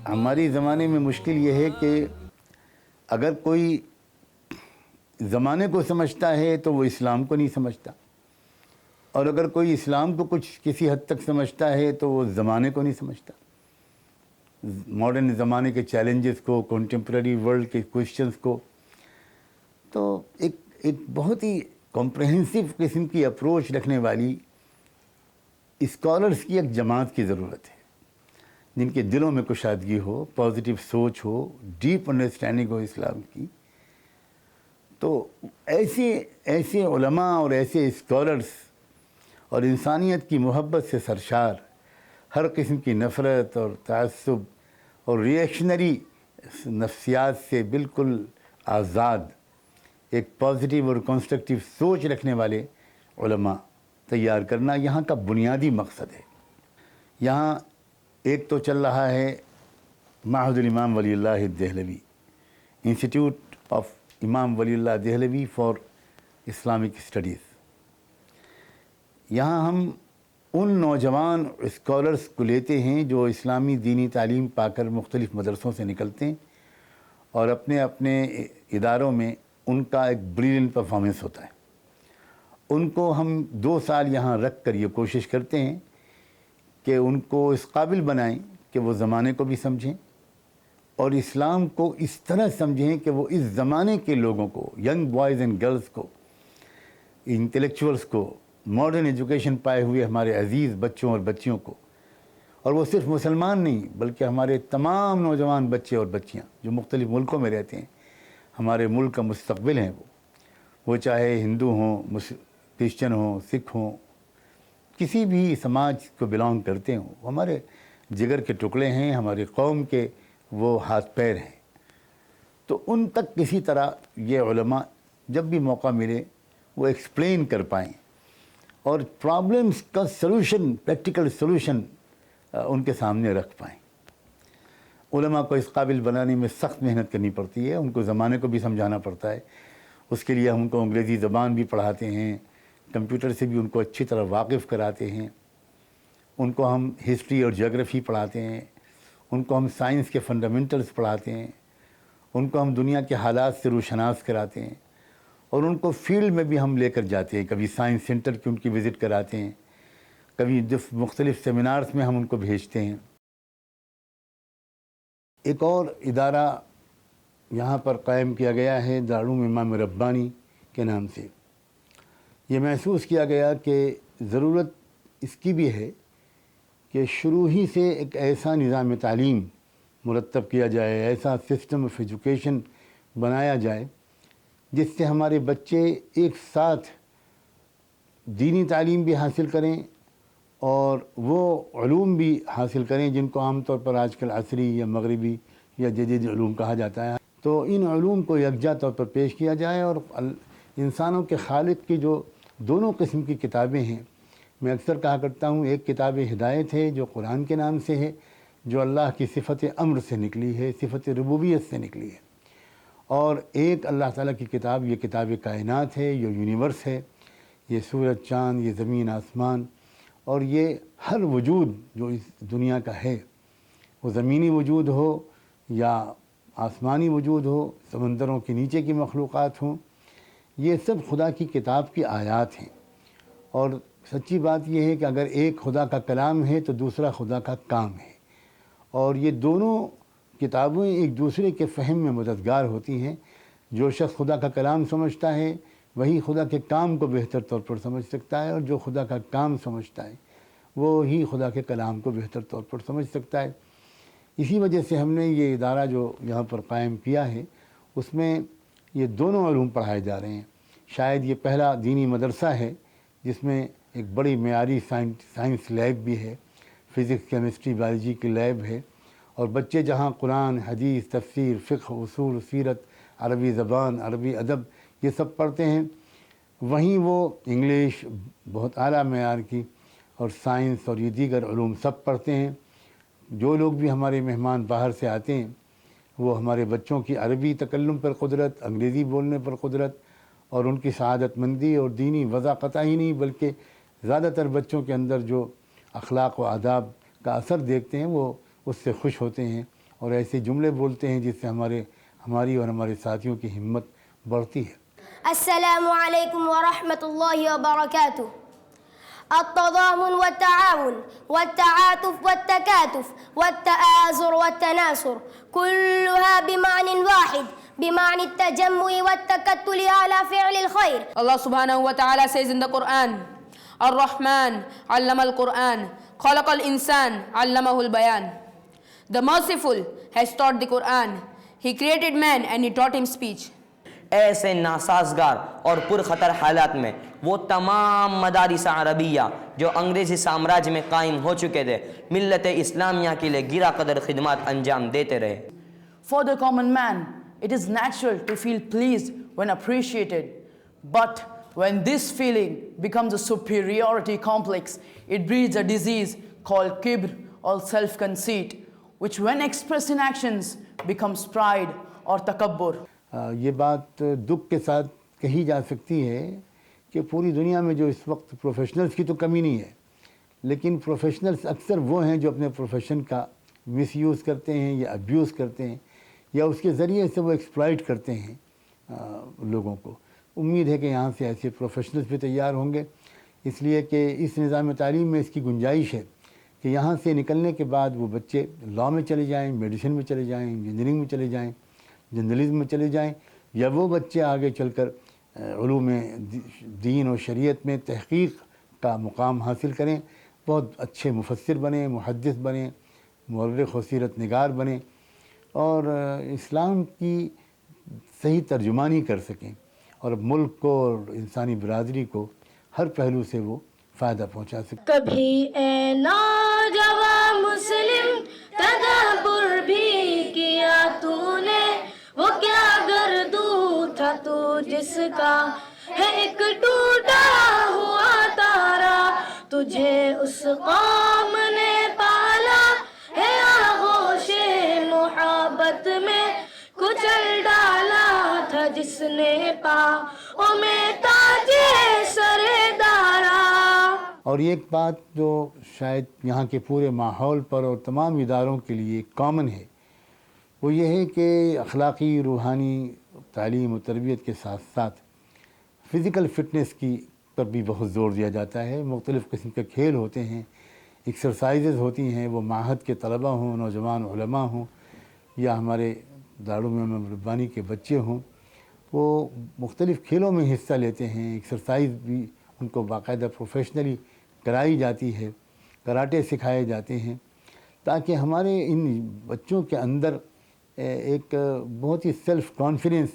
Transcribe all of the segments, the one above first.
ہماری زمانے میں مشکل یہ ہے کہ اگر کوئی زمانے کو سمجھتا ہے تو وہ اسلام کو نہیں سمجھتا، اور اگر کوئی اسلام کو کچھ کسی حد تک سمجھتا ہے تو وہ زمانے کو نہیں سمجھتا، ماڈرن زمانے کے چیلنجز کو، کنٹمپرری ورلڈ کے کویشچنز کو۔ تو ایک بہت ہی کمپریہنسو قسم کی اپروچ رکھنے والی اسکالرس کی ایک جماعت کی ضرورت ہے، جن کے دلوں میں کشادگی ہو، پازیٹیو سوچ ہو، ڈیپ انڈرسٹینڈنگ ہو اسلام کی۔ تو ایسے علماء اور ایسے اسکالرس اور انسانیت کی محبت سے سرشار، ہر قسم کی نفرت اور تعصب اور ریئیکشنری نفسیات سے بالکل آزاد ایک پازیٹیو اور کنسٹرکٹیو سوچ رکھنے والے علماء تیار کرنا یہاں کا بنیادی مقصد ہے۔ یہاں ایک تو چل رہا ہے معہد الامام ولی اللہ دہلوی، انسٹیٹیوٹ آف امام ولی اللہ دہلوی فار اسلامک اسٹڈیز۔ یہاں ہم ان نوجوان اسکالرس کو لیتے ہیں جو اسلامی دینی تعلیم پا کر مختلف مدرسوں سے نکلتے ہیں، اور اپنے اپنے اداروں میں ان کا ایک بریلینٹ پرفارمنس ہوتا ہے۔ ان کو ہم 2 سال یہاں رکھ کر یہ کوشش کرتے ہیں کہ ان کو اس قابل بنائیں کہ وہ زمانے کو بھی سمجھیں اور اسلام کو اس طرح سمجھیں کہ وہ اس زمانے کے لوگوں کو، ینگ بوائز اینڈ گرلز کو، انٹلیکچوئلس کو، ماڈرن ایجوکیشن پائے ہوئے ہمارے عزیز بچوں اور بچیوں کو، اور وہ صرف مسلمان نہیں بلکہ ہمارے تمام نوجوان بچے اور بچیاں جو مختلف ملکوں میں رہتے ہیں، ہمارے ملک کا مستقبل ہیں، وہ چاہے ہندو ہوں، کرسچن ہوں، سکھ ہوں، کسی بھی سماج کو بلانگ کرتے ہوں، وہ ہمارے جگر کے ٹکڑے ہیں، ہماری قوم کے وہ ہاتھ پیر ہیں۔ تو ان تک کسی طرح یہ علماء جب بھی موقع ملے وہ ایکسپلین کر پائیں اور پرابلمس کا سلوشن، پریکٹیکل سلوشن ان کے سامنے رکھ پائیں۔ علماء کو اس قابل بنانے میں سخت محنت کرنی پڑتی ہے، ان کو زمانے کو بھی سمجھانا پڑتا ہے۔ اس کے لیے ہم ان کو انگریزی زبان بھی پڑھاتے ہیں، کمپیوٹر سے بھی ان کو اچھی طرح واقف کراتے ہیں، ان کو ہم ہسٹری اور جیوگرافی پڑھاتے ہیں، ان کو ہم سائنس کے فنڈامنٹلز پڑھاتے ہیں، ان کو ہم دنیا کے حالات سے روشناس کراتے ہیں، اور ان کو فیلڈ میں بھی ہم لے کر جاتے ہیں، کبھی سائنس سینٹر کی ان کی وزٹ کراتے ہیں، کبھی مختلف سیمینارز میں ہم ان کو بھیجتے ہیں۔ ایک اور ادارہ یہاں پر قائم کیا گیا ہے دارالعلوم امام ربانی کے نام سے۔ یہ محسوس کیا گیا کہ ضرورت اس کی بھی ہے کہ شروع ہی سے ایک ایسا نظام تعلیم مرتب کیا جائے، ایسا سسٹم آف ایجوکیشن بنایا جائے جس سے ہمارے بچے ایک ساتھ دینی تعلیم بھی حاصل کریں اور وہ علوم بھی حاصل کریں جن کو عام طور پر آج کل عصری یا مغربی یا جدید علوم کہا جاتا ہے۔ تو ان علوم کو یکجا طور پر پیش کیا جائے، اور انسانوں کے خالق کی جو دونوں قسم کی کتابیں ہیں، میں اکثر کہا کرتا ہوں، ایک کتاب ہدایت ہے جو قرآن کے نام سے ہے، جو اللہ کی صفت امر سے نکلی ہے، صفت ربوبیت سے نکلی ہے، اور ایک اللہ تعالیٰ کی کتاب، یہ کتاب کائنات ہے، یہ یونیورس ہے، یہ سورج، چاند، یہ زمین، آسمان، اور یہ ہر وجود جو اس دنیا کا ہے، وہ زمینی وجود ہو یا آسمانی وجود ہو، سمندروں کے نیچے کی مخلوقات ہوں، یہ سب خدا کی کتاب کی آیات ہیں۔ اور سچی بات یہ ہے کہ اگر ایک خدا کا کلام ہے تو دوسرا خدا کا کام ہے، اور یہ دونوں کتابیں ایک دوسرے کے فہم میں مددگار ہوتی ہیں۔ جو شخص خدا کا کلام سمجھتا ہے وہی خدا کے کام کو بہتر طور پر سمجھ سکتا ہے، اور جو خدا کا کام سمجھتا ہے وہ ہی خدا کے کلام کو بہتر طور پر سمجھ سکتا ہے۔ اسی وجہ سے ہم نے یہ ادارہ جو یہاں پر قائم کیا ہے، اس میں یہ دونوں علوم پڑھائے جا رہے ہیں۔ شاید یہ پہلا دینی مدرسہ ہے جس میں ایک بڑی معیاری سائنس لیب بھی ہے، فزکس، کیمسٹری، بایولوجی کی لیب ہے، اور بچے جہاں قرآن، حدیث، تفسیر، فقہ، اصول، سیرت، عربی زبان، عربی ادب یہ سب پڑھتے ہیں، وہیں وہ انگلش بہت اعلیٰ معیار کی اور سائنس اور یہ دیگر علوم سب پڑھتے ہیں۔ جو لوگ بھی ہمارے مہمان باہر سے آتے ہیں وہ ہمارے بچوں کی عربی تکلم پر قدرت، انگریزی بولنے پر قدرت اور ان کی سعادت مندی اور دینی وضاقت ہی نہیں بلکہ زیادہ تر بچوں کے اندر جو اخلاق و آداب کا اثر دیکھتے ہیں وہ اس سے خوش ہوتے ہیں اور ایسے جملے بولتے ہیں جس سے ہماری اور ہمارے ساتھیوں کی ہمت بڑھتی ہے۔ السلام علیکم ورحمۃ اللہ وبرکاتہ۔ التضامن والتعاون والتعاطف والتكاتف والتآزر والتناصر كلها بمعنى واحد، بمعنى التجمع والتكتل على فعل الخير. Allah subhanahu wa ta'ala says in the Quran, Ar-Rahman allama al-Quran, khalaqa al-insan allamahu al-bayan. The merciful has taught the Quran. He created man and he taught him speech. ایسے ناسازگار اور پرخطر حالات میں وہ تمام مدارس عربیہ جو انگریزی سامراج میں قائم ہو چکے تھے ملت اسلامیہ کے لیے گرا قدر خدمات انجام دیتے رہے۔ For the common man, it is natural to feel pleased when appreciated. But when this feeling becomes a superiority complex, it breeds a disease called kibr or self-conceit, which when expressed in actions becomes pride or takabbur. یہ بات دکھ کے ساتھ کہی جا سکتی ہے کہ پوری دنیا میں جو اس وقت پروفیشنلز کی تو کمی نہیں ہے، لیکن پروفیشنلز اکثر وہ ہیں جو اپنے پروفیشن کا مس یوز کرتے ہیں یا ابیوز کرتے ہیں یا اس کے ذریعے سے وہ ایکسپلائٹ کرتے ہیں لوگوں کو۔ امید ہے کہ یہاں سے ایسے پروفیشنلز بھی تیار ہوں گے، اس لیے کہ اس نظام تعلیم میں اس کی گنجائش ہے کہ یہاں سے نکلنے کے بعد وہ بچے لاء میں چلے جائیں، میڈیسن میں چلے جائیں، انجینئرنگ میں چلے جائیں، جرنلزم میں چلے جائیں، یا وہ بچے آگے چل کر علوم دین اور شریعت میں تحقیق کا مقام حاصل کریں، بہت اچھے مفسر بنیں، محدث بنیں، مورخ و سیرت نگار بنیں اور اسلام کی صحیح ترجمانی کر سکیں اور ملک کو اور انسانی برادری کو ہر پہلو سے وہ فائدہ پہنچا سکیں۔ کبھی اے نوجوان مسلم تدبر بھی کیا تو نے، وہ کیا گردو تھا تو جس کا ہے ایک ٹوٹا ہوا تارا، تجھے اس قوم نے پالا ہے آغوش محبت میں، کچل ڈالا تھا جس نے پاؤں میں تاج سر دارا۔ اور ایک بات جو شاید یہاں کے پورے ماحول پر اور تمام اداروں کے لیے کامن ہے، وہ یہ ہے کہ اخلاقی روحانی تعلیم و تربیت کے ساتھ ساتھ فزیکل فٹنس کی پر بھی بہت زور دیا جاتا ہے۔ مختلف قسم کے کھیل ہوتے ہیں، ایکسرسائزز ہوتی ہیں، وہ معہد کے طلبہ ہوں، نوجوان علماء ہوں یا ہمارے دارالعلوم ربانی کے بچے ہوں، وہ مختلف کھیلوں میں حصہ لیتے ہیں۔ ایکسرسائز بھی ان کو باقاعدہ پروفیشنلی کرائی جاتی ہے، کراٹے سکھائے جاتے ہیں، تاکہ ہمارے ان بچوں کے اندر ایک بہت ہی سیلف کانفیڈنس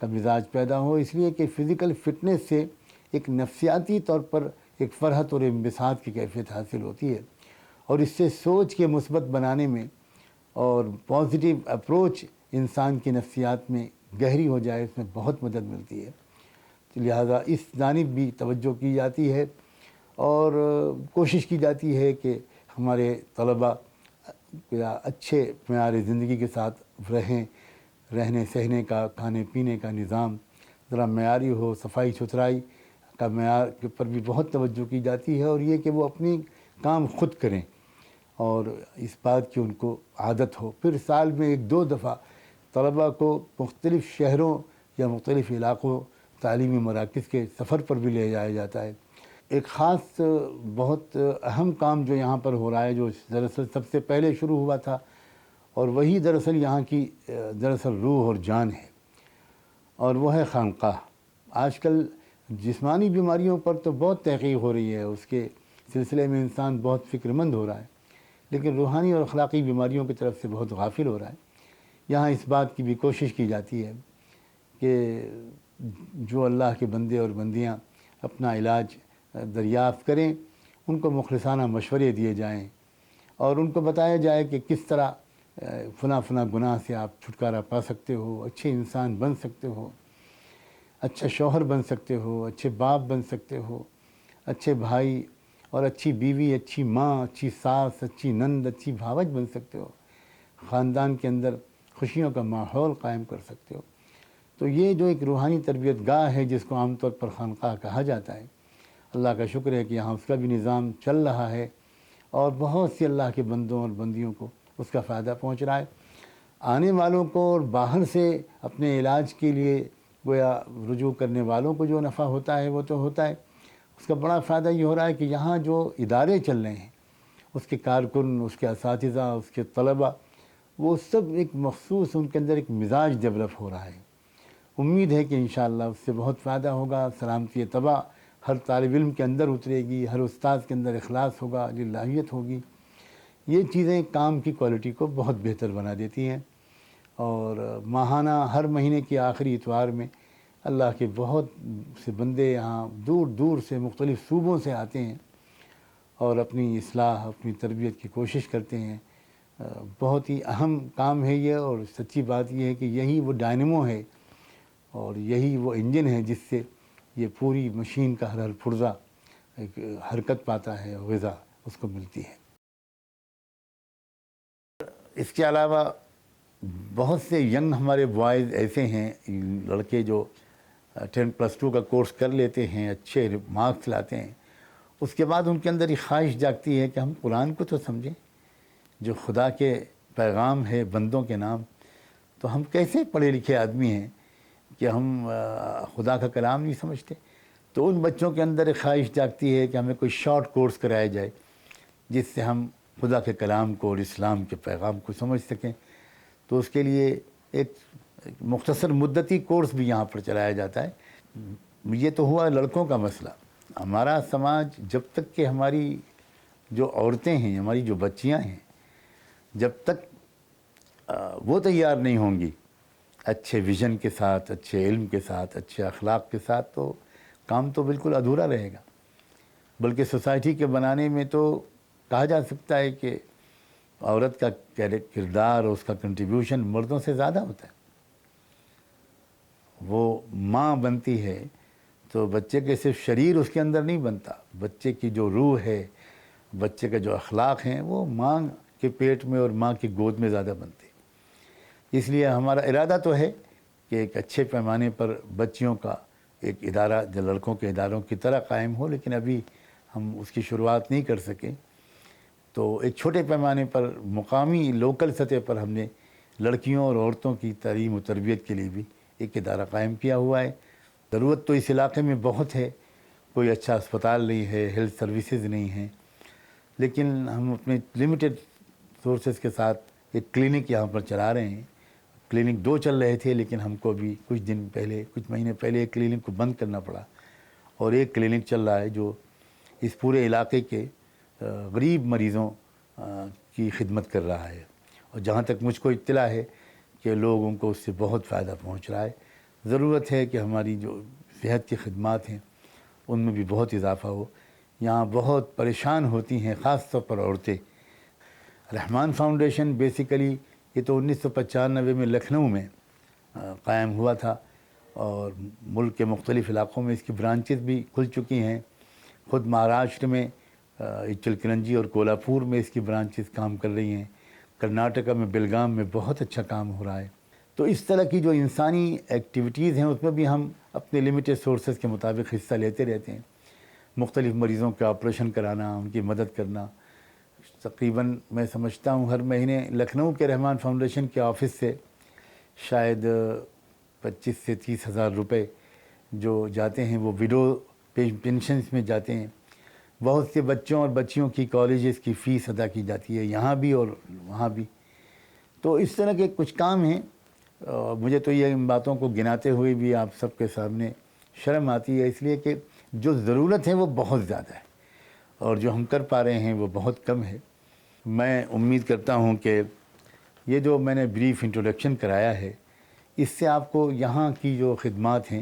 کا مزاج پیدا ہو، اس لیے کہ فزیکل فٹنس سے ایک نفسیاتی طور پر ایک فرحت اور انبساط کی کیفیت حاصل ہوتی ہے، اور اس سے سوچ کے مثبت بنانے میں اور پازیٹیو اپروچ انسان کی نفسیات میں گہری ہو جائے، اس میں بہت مدد ملتی ہے۔ لہذا اس جانب بھی توجہ کی جاتی ہے اور کوشش کی جاتی ہے کہ ہمارے طلباء اچھے معیار زندگی کے ساتھ رہنے سہنے کا، کھانے پینے کا نظام ذرا معیاری ہو، صفائی ستھرائی کا معیار کے پر بھی بہت توجہ کی جاتی ہے، اور یہ کہ وہ اپنی کام خود کریں اور اس بات کی ان کو عادت ہو۔ پھر سال میں 1-2 دفعہ طلباء کو مختلف شہروں یا مختلف علاقوں تعلیمی مراکز کے سفر پر بھی لے جایا جاتا ہے۔ ایک خاص بہت اہم کام جو یہاں پر ہو رہا ہے، جو دراصل سب سے پہلے شروع ہوا تھا اور وہی دراصل یہاں کی روح اور جان ہے، اور وہ ہے خانقاہ۔ آج کل جسمانی بیماریوں پر تو بہت تحقیق ہو رہی ہے، اس کے سلسلے میں انسان بہت فکر مند ہو رہا ہے، لیکن روحانی اور اخلاقی بیماریوں کی طرف سے بہت غافل ہو رہا ہے۔ یہاں اس بات کی بھی کوشش کی جاتی ہے کہ جو اللہ کے بندے اور بندیاں اپنا علاج دریافت کریں، ان کو مخلصانہ مشورے دیے جائیں اور ان کو بتایا جائے کہ کس طرح فلاں گناہ سے آپ چھٹکارا پا سکتے ہو، اچھے انسان بن سکتے ہو، اچھا شوہر بن سکتے ہو، اچھے باپ بن سکتے ہو، اچھے بھائی اور اچھی بیوی، اچھی ماں، اچھی ساس، اچھی نند، اچھی بھاوج بن سکتے ہو، خاندان کے اندر خوشیوں کا ماحول قائم کر سکتے ہو۔ تو یہ جو ایک روحانی تربیت گاہ ہے جس کو عام طور پر خانقاہ کہا جاتا ہے، اللہ کا شکر ہے کہ یہاں اس کا بھی نظام چل رہا ہے اور بہت سی اللہ کے بندوں اور بندیوں کو اس کا فائدہ پہنچ رہا ہے۔ آنے والوں کو اور باہر سے اپنے علاج کے لیے گویا رجوع کرنے والوں کو جو نفع ہوتا ہے وہ تو ہوتا ہے، اس کا بڑا فائدہ یہ ہو رہا ہے کہ یہاں جو ادارے چل رہے ہیں اس کے کارکن، اس کے اساتذہ، اس کے طلباء، وہ سب ایک مخصوص ان کے اندر ایک مزاج ڈیولپ ہو رہا ہے۔ امید ہے کہ انشاءاللہ اس سے بہت فائدہ ہوگا، سلامتی طبع ہر طالب علم کے اندر اترے گی، ہر استاد کے اندر اخلاص ہوگا، للہیت ہوگی۔ یہ چیزیں کام کی کوالٹی کو بہت بہتر بنا دیتی ہیں، اور ماہانہ ہر مہینے کے آخری اتوار میں اللہ کے بہت سے بندے یہاں دور دور سے مختلف صوبوں سے آتے ہیں اور اپنی اصلاح، اپنی تربیت کی کوشش کرتے ہیں۔ بہت ہی اہم کام ہے یہ، اور سچی بات یہ ہے کہ یہی وہ ڈائنمو ہے اور یہی وہ انجن ہے جس سے یہ پوری مشین کا ہر پرزہ ایک حرکت پاتا ہے، غذا اس کو ملتی ہے۔ اس کے علاوہ بہت سے ینگ ہمارے بوائز ایسے ہیں، لڑکے جو 10+2 کا کورس کر لیتے ہیں، اچھے مارکس لاتے ہیں، اس کے بعد ان کے اندر یہ خواہش جاگتی ہے کہ ہم قرآن کو تو سمجھیں، جو خدا کے پیغام ہے بندوں کے نام، تو ہم کیسے پڑھے لکھے آدمی ہیں کہ ہم خدا کا کلام نہیں سمجھتے۔ تو ان بچوں کے اندر ایک خواہش جاگتی ہے کہ ہمیں کوئی شارٹ کورس کرایا جائے جس سے ہم خدا کے کلام کو اور اسلام کے پیغام کو سمجھ سکیں۔ تو اس کے لیے ایک مختصر مدتی کورس بھی یہاں پر چلایا جاتا ہے۔ یہ تو ہوا لڑکوں کا مسئلہ۔ ہمارا سماج جب تک کہ ہماری جو عورتیں ہیں، ہماری جو بچیاں ہیں، جب تک وہ تیار نہیں ہوں گی اچھے ویژن کے ساتھ، اچھے علم کے ساتھ، اچھے اخلاق کے ساتھ، تو کام تو بالکل ادھورا رہے گا۔ بلکہ سوسائٹی کے بنانے میں تو کہا جا سکتا ہے کہ عورت کا کردار اور اس کا کنٹریبیوشن مردوں سے زیادہ ہوتا ہے۔ وہ ماں بنتی ہے تو بچے کے صرف شریر اس کے اندر نہیں بنتا، بچے کی جو روح ہے، بچے کا جو اخلاق ہیں، وہ ماں کے پیٹ میں اور ماں کی گود میں زیادہ بنتے۔ اس لیے ہمارا ارادہ تو ہے کہ ایک اچھے پیمانے پر بچیوں کا ایک ادارہ جو لڑکوں کے اداروں کی طرح قائم ہو، لیکن ابھی ہم اس کی شروعات نہیں کر سکے۔ تو ایک چھوٹے پیمانے پر مقامی لوکل سطح پر ہم نے لڑکیوں اور عورتوں کی تعلیم و تربیت کے لیے بھی ایک ادارہ قائم کیا ہوا ہے۔ ضرورت تو اس علاقے میں بہت ہے، کوئی اچھا اسپتال نہیں ہے، ہیلتھ سروسز نہیں ہیں، لیکن ہم اپنے لمیٹڈ سورسز کے ساتھ ایک کلینک یہاں پر چلا رہے ہیں۔ کلینک 2 چل رہے تھے، لیکن ہم کو بھی کچھ مہینے پہلے ایک کلینک کو بند کرنا پڑا، اور ایک کلینک چل رہا ہے جو اس پورے علاقے کے غریب مریضوں کی خدمت کر رہا ہے، اور جہاں تک مجھ کو اطلاع ہے کہ لوگوں کو اس سے بہت فائدہ پہنچ رہا ہے۔ ضرورت ہے کہ ہماری جو صحت کی خدمات ہیں ان میں بھی بہت اضافہ ہو۔ یہاں بہت پریشان ہوتی ہیں، خاص طور پر عورتیں۔ رحمان فاؤنڈیشن بیسیکلی یہ تو 1995 میں لکھنؤ میں قائم ہوا تھا، اور ملک کے مختلف علاقوں میں اس کی برانچز بھی کھل چکی ہیں۔ خود مہاراشٹر میں اچلکرنجی اور کولہاپور میں اس کی برانچز کام کر رہی ہیں۔ کرناٹکا میں بیلگام میں بہت اچھا کام ہو رہا ہے۔ تو اس طرح کی جو انسانی ایکٹیویٹیز ہیں اس میں بھی ہم اپنے لمیٹڈ سورسز کے مطابق حصہ لیتے رہتے ہیں۔ مختلف مریضوں کا آپریشن کرانا، ان کی مدد کرنا۔ تقریباً میں سمجھتا ہوں ہر مہینے لکھنؤ کے رحمان فاؤنڈیشن کے آفس سے شاید 25 سے 30 ہزار روپے جو جاتے ہیں وہ وڈو پینشنز میں جاتے ہیں۔ بہت سے بچوں اور بچیوں کی کالجز کی فیس ادا کی جاتی ہے، یہاں بھی اور وہاں بھی۔ تو اس طرح کے کچھ کام ہیں۔ مجھے تو یہ ان باتوں کو گناتے ہوئے بھی آپ سب کے سامنے شرم آتی ہے، اس لیے کہ جو ضرورت ہے وہ بہت زیادہ ہے، اور جو ہم کر پا رہے ہیں وہ بہت کم ہے۔ میں امید کرتا ہوں کہ یہ جو میں نے بریف انٹروڈکشن کرایا ہے، اس سے آپ کو یہاں کی جو خدمات ہیں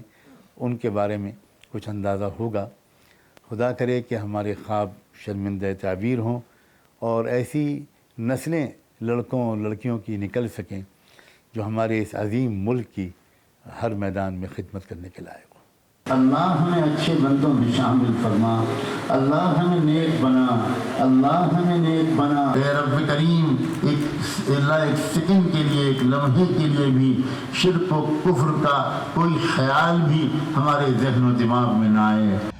ان کے بارے میں کچھ اندازہ ہوگا۔ خدا کرے کہ ہمارے خواب شرمندہ تعبیر ہوں، اور ایسی نسلیں لڑکوں اور لڑکیوں کی نکل سکیں جو ہمارے اس عظیم ملک کی ہر میدان میں خدمت کرنے کے لائق ہوں۔ اللہ ہمیں اچھے بندوں میں شامل فرما، اللہ ہمیں نیک بنا، اللہ ہمیں نیک بنا۔ اے رب کریم، ایک سیکنڈ کے لیے، ایک لمحے کے لیے بھی شرک و کفر کا کوئی خیال بھی ہمارے ذہن و دماغ میں نہ آئے۔